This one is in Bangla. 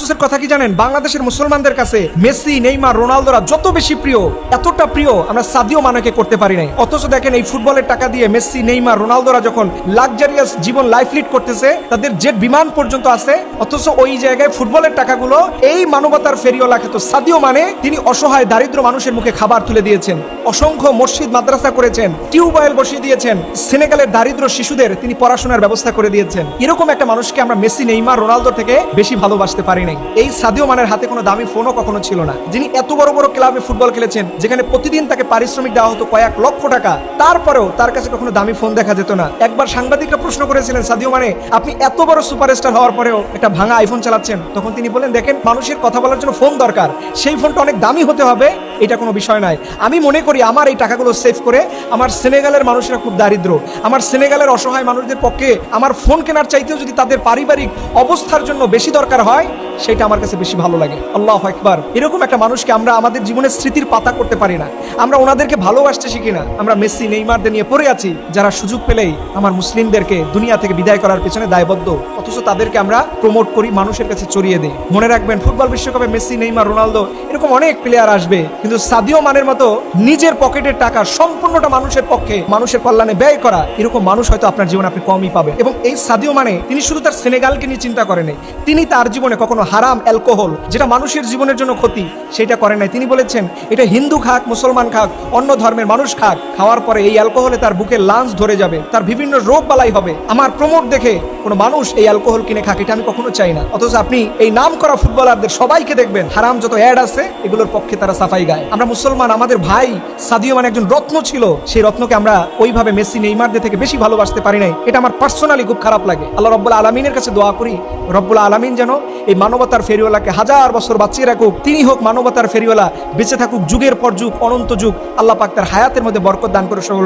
আফসোসের কথা কি জানেন, বাংলাদেশের মুসলমানদের কাছে মেসি, নেইমার, রোনালদোরা যত বেশি প্রিয়, এতটা প্রিয় আমরা সাদিও মানেকে করতে পারি নাই। অথচ দেখেন এই ফুটবলের টাকা দিয়ে মেসি, নেইমার, রোনালদোরা যখন লাক্সারিয়াস জীবন লাইফ লিড করতেছে, তাদের জেট বিমান পর্যন্ত আছে, অথচ ওই জায়গায় ফুটবলের টাকাগুলো এই মানবতার ফেরিওয়ালা খ্যাত সাদিও মানে তিনি অসহায় দারিদ্র মানুষের মুখে খাবার তুলে দিয়েছেন, অসংখ্য মসজিদ মাদ্রাসা করেছেন, টিউবওয়েল বসিয়ে দিয়েছেন, সেনেগালের দারিদ্র শিশুদের তিনি পড়াশোনার ব্যবস্থা করে দিয়েছেন। এরকম একটা মানুষকে আমরা মেসি, নেইমার, রোনালদো থেকে বেশি ভালোবাসতে পারি নাই। এই সাদিও মানের হাতে কোনো দামি ফোনও কখনো ছিল না, যিনি এত বড় বড় ক্লাবে ফুটবল খেলেছেন, যেখানে প্রতিদিন তাকে পারিশ্রমিক দেওয়া হতো কয়েক লক্ষ টাকা, তারপরেও তার কাছে কখনো দামি ফোন দেখা যেত না। একবার সাংবাদিকরা প্রশ্ন করেছিলেন, সাদিও মানে আপনি এত বড় সুপারস্টার হওয়ার পরেও একটা ভাঙা আইফোন চালাচ্ছেন? তখন তিনি বলেন, দেখেন, মানুষের কথা বলার জন্য ফোন দরকার, সেই ফোনটা অনেক দামি হতে হবে, এটা কোনো বিষয় নয়। আমি মনে করি আমার এই টাকাগুলো সেভ করে আমার সেনেগালের মানুষরা খুব দারিদ্র, আমার সেনেগালের অসহায় মানুষদের পক্ষে আমার ফোন কেনার চাইতেও যদি তাদের পারিবারিক অবস্থার জন্য বেশি দরকার হয়, সেটা আমার কাছে বেশি ভালো লাগে। আল্লাহু আকবার। এরকম একটা মানুষকে আমরা আমাদের জীবনের স্মৃতির পাতা করতে পারি না, আমরা ওনাদেরকে ভালোবাসতে শিখি না। আমরা মেসি, নেইমারদের নিয়ে পড়ে আছি, যারা সুযোগ পেলেই আমার মুসলিমদেরকে দুনিয়া থেকে বিদায় করার পেছনে দায়বদ্ধ, অথচ তাদেরকে আমরা প্রমোট করি, মানুষের কাছে ছড়িয়ে দিই। মনে রাখবেন, ফুটবল বিশ্বকাপে মেসি, নেইমার, রোনালদো এরকম অনেক প্লেয়ার আসবে, কিন্তু সাদিও মানের মতো নিজের পকেটের টাকা সম্পূর্ণটা মানুষের পক্ষে, মানুষের কল্যাণে ব্যয় করা, এরকম মানুষ হয়তো আপনার জীবনে আপনি কমই পাবেন। এবং এই সাদিও মানে তিনি শুধু তার সেনেগালকে নিয়ে চিন্তা করেন নাই, তিনি তার জীবনে কখনো হারাম অ্যালকোহল, যেটা মানুষের জীবনের জন্য ক্ষতি, সেটা করেন নাই। তিনি বলেছেন, এটা হিন্দু খাক, মুসলমান খাক, অন্য ধর্মের মানুষ খাক, খাওয়ার পরে এই অ্যালকোহলে তার বুকে লাঞ্চ ধরে যাবে, তার বিভিন্ন রোগ বালাই হবে। আমার প্রমোট দেখে কোনো মানুষ এই অ্যালকোহল কিনে খাক, এটা আমি কখনো চাই না। অথচ আপনি এই নাম করা ফুটবলারদের সবাইকে দেখবেন, হারাম যত অ্যাড আছে এগুলোর পক্ষে তারা সাফাই গায়। আমরা মুসলমান, আমাদের ভাই সাদিও মানে একজন রত্ন ছিল, সেই রত্নকে আমরা ওইভাবে মেসি, নেইমারদের থেকে বেশি ভালোবাসতে পারি নাই। এটা আমার পার্সোনালি খুব খারাপ লাগে। আল্লাহ রব্বুল আলামিনের কাছে দোয়া করি, রব্বুল আলামিন যেন এই মানবতার ফেরিওয়ালাকে হাজার বছর বাঁচিয়ে রাখুক, তিনি হোক মানবতার ফেরিওয়ালা, বেঁচে থাকুক যুগের পর যুগ, অনন্ত যুগ। আল্লাহ পাক তার হায়াতের মধ্যে বরকত দান করে সকল।